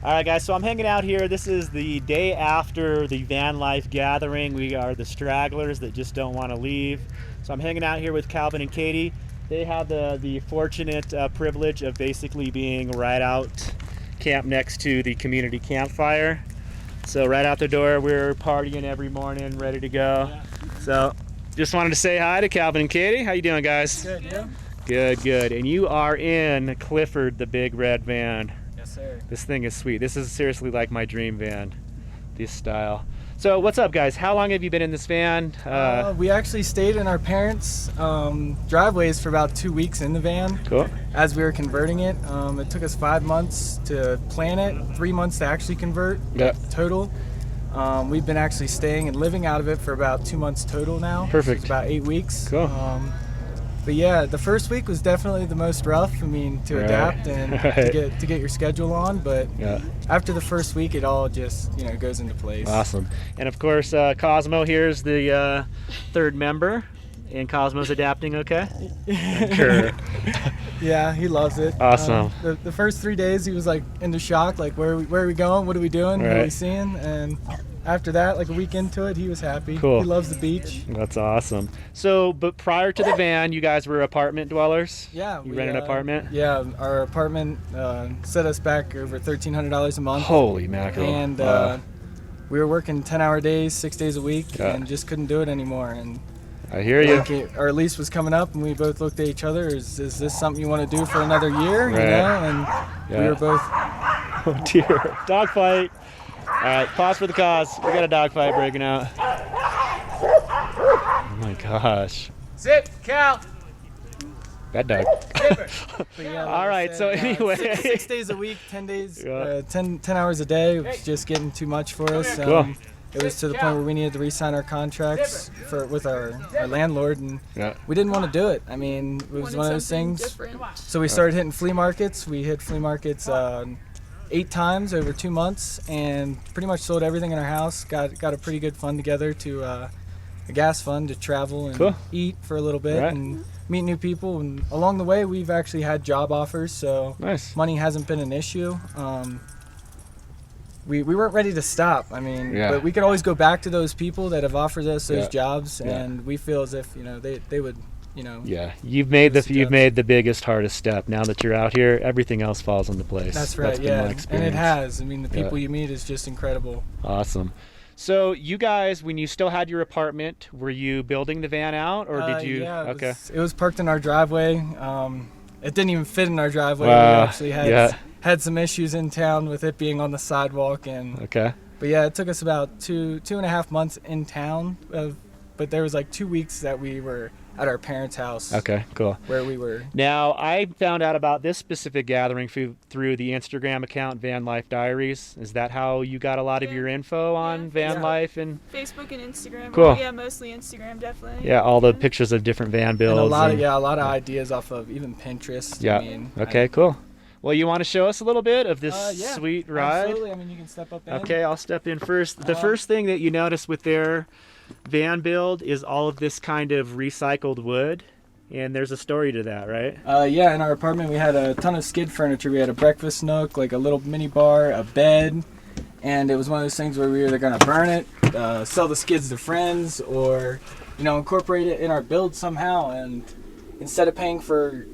All right, guys, so I'm hanging out here. This is the day after the van life gathering. We are the stragglers that just don't want to leave. So I'm hanging out here with Calvin and Katie. They have the fortunate privilege of basically being right out camp next to the community campfire. So right out the door, we're partying every morning, ready to go. Yeah. So just wanted to say hi to Calvin and Katie. How you doing, guys? Good, yeah. Good, good. And you are in Clifford, the big red van. Yes, sir. This thing is sweet. This is seriously like my dream van, this style. So what's up, guys? How long have you been in this van? We actually stayed in our parents' driveways for about 2 weeks in the van. Cool. As we were converting it. It took us 5 months to plan it, 3 months to actually convert total. We've been actually staying and living out of it for about 2 months total now. Perfect. So it's about 8 weeks. Cool. But yeah, the first week was definitely the most rough. I mean, to adapt and to get your schedule on. But after the first week, it all just goes into place. Awesome. And of course, Cosmo here's the third member, and Cosmo's adapting okay? Sure. Yeah, he loves it. Awesome. The first 3 days, he was like into shock, like where are we going? What are we doing? What are we seeing? And after that, like a week into it, he was happy. Cool. He loves the beach. That's awesome. So, but prior to the van, you guys were apartment dwellers? Yeah. You rented an apartment? Yeah, our apartment set us back over $1,300 a month. Holy mackerel. And we were working 10-hour days, 6 days a week, and just couldn't do it anymore. And I hear you. Our lease was coming up, and we both looked at each other. Is this something you want to do for another year? Right. And we were both. Oh dear. Dogfight. All right, pause for the cause. We got a dogfight breaking out. Oh my gosh. Sit, Cal. Bad dog. All right, so anyway. 6 days a week, 10 days, 10 hours a day. It was just getting too much for us. Cool. It was to the point where we needed to re-sign our contracts with our landlord, and we didn't want to do it. I mean, it was one of those things. Different. So we started hitting flea markets. We hit flea markets 8 times over 2 months, and pretty much sold everything in our house. Got a pretty good fund together to a gas fund to travel and eat for a little bit and meet new people. And along the way, we've actually had job offers, so money hasn't been an issue. We weren't ready to stop. I mean, but we could always go back to those people that have offered us those jobs, and we feel as if they would. Yeah, you've made the biggest, hardest step. Now that you're out here, everything else falls into place. That's right. That's and it has. I mean, the people you meet is just incredible. Awesome. So you guys, when you still had your apartment, were you building the van out, or did you? Yeah, it was parked in our driveway. It didn't even fit in our driveway. We actually had some issues in town with it being on the sidewalk, and but yeah, it took us about two and a half months in town. But there was like 2 weeks that we were at our parents' house. Okay, cool. Where we were. Now, I found out about this specific gathering through the Instagram account VanLife Diaries. Is that how you got a lot of your info on van life and Facebook and Instagram? Cool. Yeah, mostly Instagram, definitely. Yeah, all the pictures of different van builds. And a lot of ideas off of even Pinterest. Yeah. I mean, okay, cool. Well, you want to show us a little bit of this sweet ride? Absolutely. I mean, you can step up in. Okay, I'll step in first. The first thing that you notice with their van build is all of this kind of recycled wood, and there's a story to that, right? Yeah, in our apartment we had a ton of skid furniture. We had a breakfast nook, like a little mini bar, a bed, and it was one of those things where we were either going to burn it, sell the skids to friends, or incorporate it in our build somehow. And instead of paying for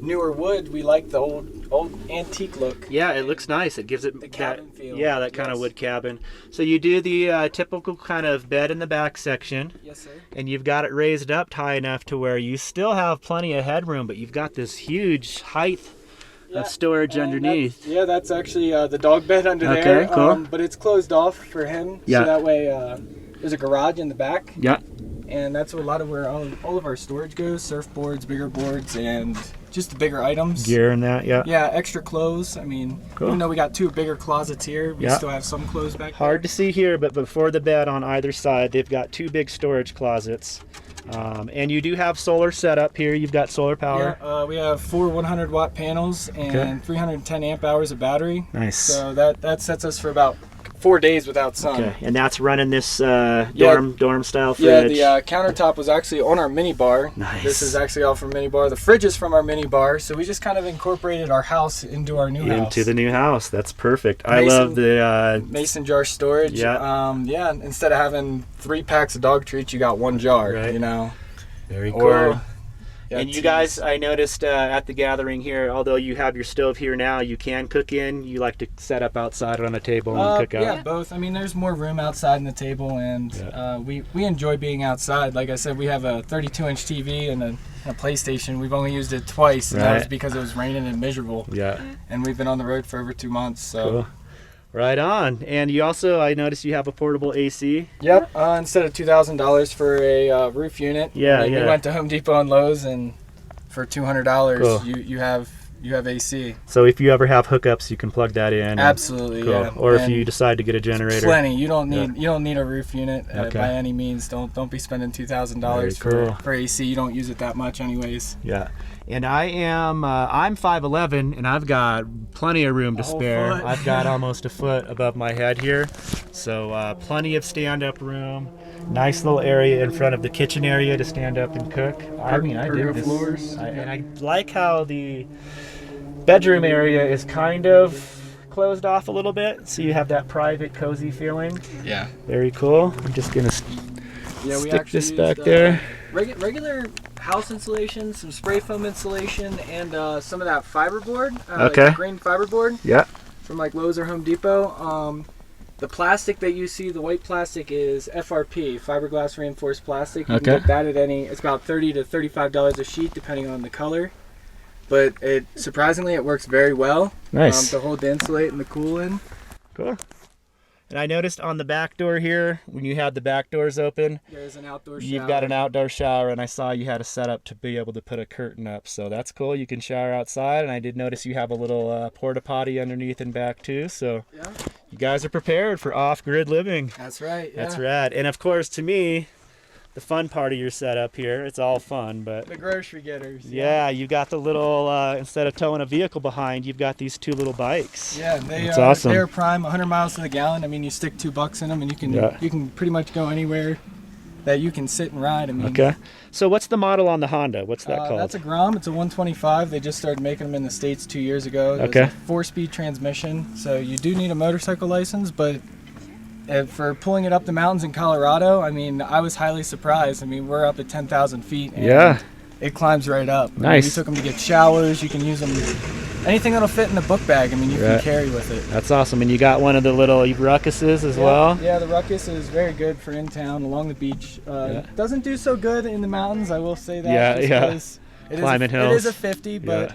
newer wood, we like the old antique look. Yeah, it looks nice. It gives it the cabin feel. Yeah, that kind of wood cabin. So you do the typical kind of bed in the back section. Yes, sir. And you've got it raised up high enough to where you still have plenty of headroom, but you've got this huge height of storage underneath. That's actually the dog bed under there. Okay, cool. But it's closed off for him, so that way there's a garage in the back. Yeah. And that's where all of our storage goes: surfboards, bigger boards, and just the bigger items. Gear and that, Yeah, extra clothes. I mean, even though we got 2 bigger closets here, we still have some clothes back there. Hard to see here, but before the bed on either side, they've got 2 big storage closets. And you do have solar set up here. You've got solar power. Yeah, we have 4 100-watt panels and 310 amp hours of battery. Nice. So that sets us for about 4 days without sun. Okay, and that's running this dorm style fridge. Yeah, the countertop was actually on our mini bar. Nice. This is actually all from mini bar. The fridge is from our mini bar, so we just kind of incorporated our house into our new house. Into the new house. That's perfect. I love the mason jar storage. Yeah. Instead of having 3 packs of dog treats, you got 1 jar. Right. You know. Very cool. Or, and you guys, I noticed at the gathering here, although you have your stove here now, you can cook in. You like to set up outside on a table and cook out. Yeah, both. I mean, there's more room outside in the table, and we enjoy being outside. Like I said, we have a 32-inch TV and a PlayStation. We've only used it twice, and that was because it was raining and miserable. Yeah. And we've been on the road for over 2 months. So. Cool. Right on. And you also, I noticed you have a portable AC. Yep. Instead of $2,000 for a roof unit. We went to Home Depot and Lowe's, and for $200, you have AC. So if you ever have hookups, you can plug that in. Absolutely. Cool. Yeah. Or if you decide to get a generator. Plenty. You don't need a roof unit by any means. Don't be spending $2,000 for AC. You don't use it that much anyways. Yeah. And I'm 5'11", and I've got plenty of room to spare. I've got almost a foot above my head here, so plenty of stand-up room. Nice little area in front of the kitchen area to stand up and cook. I mean, I dig this. Floors. And I like how the bedroom area is kind of closed off a little bit, so you have that private, cozy feeling. Yeah. Very cool. I'm just gonna we stick this back there. Regular house insulation, some spray foam insulation, and some of that fiberboard. Okay. Green fiberboard. Yeah. From like Lowe's or Home Depot. The plastic that you see, the white plastic, is FRP, fiberglass reinforced plastic. You can get that at it's about $30 to $35 a sheet, depending on the color. But surprisingly, it works very well. Nice. To hold the insulate and the cool in. Cool. And I noticed on the back door here, when you had the back doors open, there's an outdoor shower. You've got an outdoor shower, and I saw you had a setup to be able to put a curtain up. So that's cool. You can shower outside, and I did notice you have a little porta potty underneath and back too. So you guys are prepared for off-grid living. That's right. Yeah. That's rad. And of course, to me, the fun part of your setup here, it's all fun, but the grocery getters. Yeah, you got the little instead of towing a vehicle behind, you've got these 2 little bikes. Yeah, that's awesome. They're prime, 100 miles to the gallon. I mean, you stick $2 in them, and you can pretty much go anywhere that you can sit and ride. I mean, okay. So what's the model on the Honda? What's that called? That's a Grom. It's a 125. They just started making them in the States 2 years ago. It's a 4-speed transmission, so you do need a motorcycle license, but for pulling it up the mountains in Colorado, I mean, I was highly surprised. I mean, we're up at 10,000 feet. And it climbs right up. Nice. I mean, we took them to get showers. You can use them, anything that'll fit in the book bag. I mean, you can carry with it. That's awesome. And you got one of the little Ruckuses as well? Yeah, the Ruckus is very good for in town, along the beach. Doesn't do so good in the mountains, I will say that. Climbing hills. It is a 50, but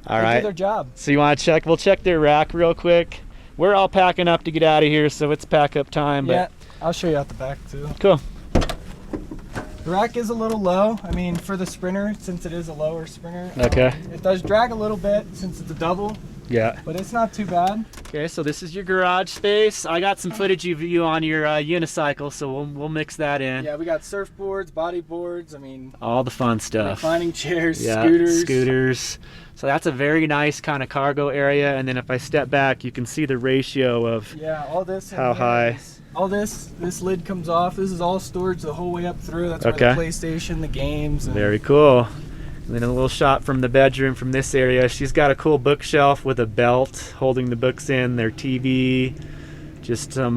they do their job. So you want to check? We'll check their rack real quick. We're all packing up to get out of here, so it's pack up time. But I'll show you out the back too. Cool. The rack is a little low. I mean, for the Sprinter, since it is a lower Sprinter. It does drag a little bit since it's a double. Yeah. But it's not too bad. Okay, so this is your garage space. I got some footage of you on your unicycle, so we'll mix that in. Yeah, we got surfboards, bodyboards. I mean, all the fun stuff. Reclining chairs, scooters. So that's a very nice kind of cargo area. And then if I step back, you can see the ratio of all this how high. All this lid comes off. This is all storage the whole way up through. That's where the PlayStation, the games. Very cool. And then a little shot from the bedroom from this area. She's got a cool bookshelf with a belt holding the books in, their TV, just some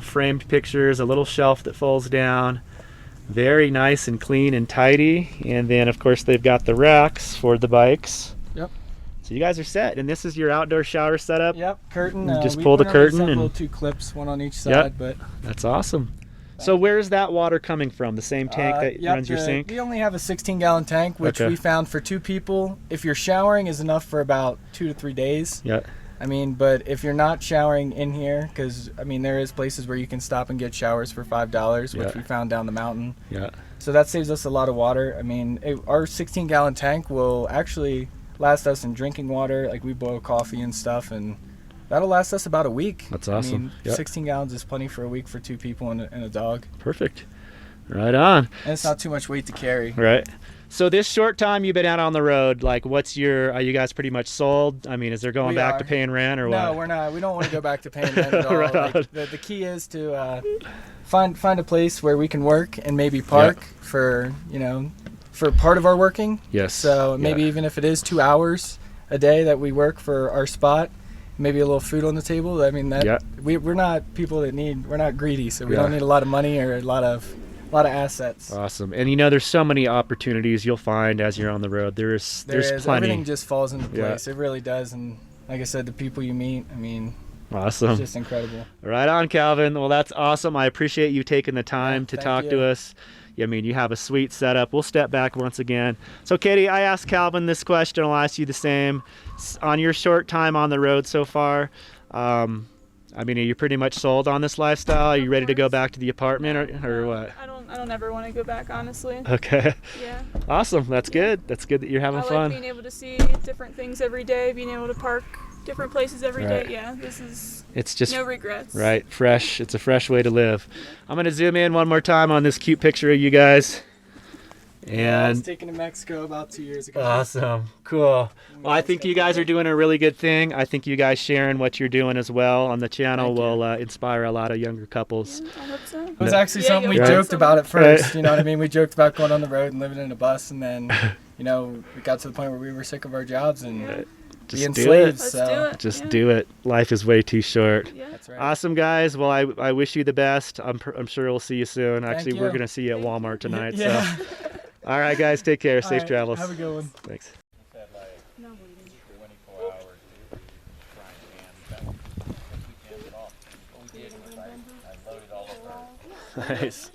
framed pictures, a little shelf that folds down. Very nice and clean and tidy. And then of course they've got the racks for the bikes. Yep. So you guys are set. And this is your outdoor shower setup. Yep. Curtain. You just pull the curtain and 2 clips, one on each side. But that's awesome. So where's that water coming from? The same tank that runs your sink? We only have a 16-gallon tank, which we found for 2 people. If you're showering, is enough for about 2 to 3 days. Yeah. I mean, but if you're not showering in here, because I mean, there is places where you can stop and get showers for $5, which we found down the mountain. Yeah. So that saves us a lot of water. I mean, our 16-gallon tank will actually last us in drinking water. Like we boil coffee and stuff, and that'll last us about a week. That's awesome. I mean, 16 gallons is plenty for a week for 2 people and a dog. Perfect. Right on. And it's not too much weight to carry. Right. So this short time you've been out on the road, like what's your, are you guys pretty much sold? I mean, is there going We back are. to paying rent or No, what? we're not. We don't want to go back to paying rent at all. Right on. Like, the key is to find a place where we can work and maybe park for, for part of our working. Yes. So maybe even if it is 2 hours a day that we work for our spot, maybe a little food on the table. I mean, that we're not people that we're not greedy, so we don't need a lot of money or a lot of assets. Awesome. And there's so many opportunities you'll find as you're on the road. There's plenty. Everything just falls into place. It really does. And like I said, the people you meet, I mean, awesome. It's just incredible. Right on, Calvin. Well, that's awesome. I appreciate you taking the time to talk to us. I mean, you have a sweet setup. We'll step back once again. So, Katie, I asked Calvin this question. I'll ask you the same. On your short time on the road so far, I mean, are you pretty much sold on this lifestyle? Are you ready to go back to the apartment or what? I don't ever want to go back, honestly. Okay. Yeah. Awesome. That's good. That's good that you're having fun. I like being able to see different things every day, being able to park different places every day. Yeah, it's just no regrets. Right, fresh. It's a fresh way to live. I'm gonna zoom in one more time on this cute picture of you guys. And I was taken to Mexico about 2 years ago. Awesome, cool. Well, I think you guys are doing a really good thing. I think you guys sharing what you're doing as well on the channel will inspire a lot of younger couples. Yeah, I hope so. It was actually something we joked about at first. You know what I mean? We joked about going on the road and living in a bus, and then, we got to the point where we were sick of our jobs and being slaves. Just do it. Life is way too short. Yeah. That's right. Awesome, guys. Well, I wish you the best. I'm sure we'll see you soon. Actually, we're gonna see you at Walmart tonight. Yeah. So, all right, guys, take care. Safe travels. Have a good one. Thanks. Nice.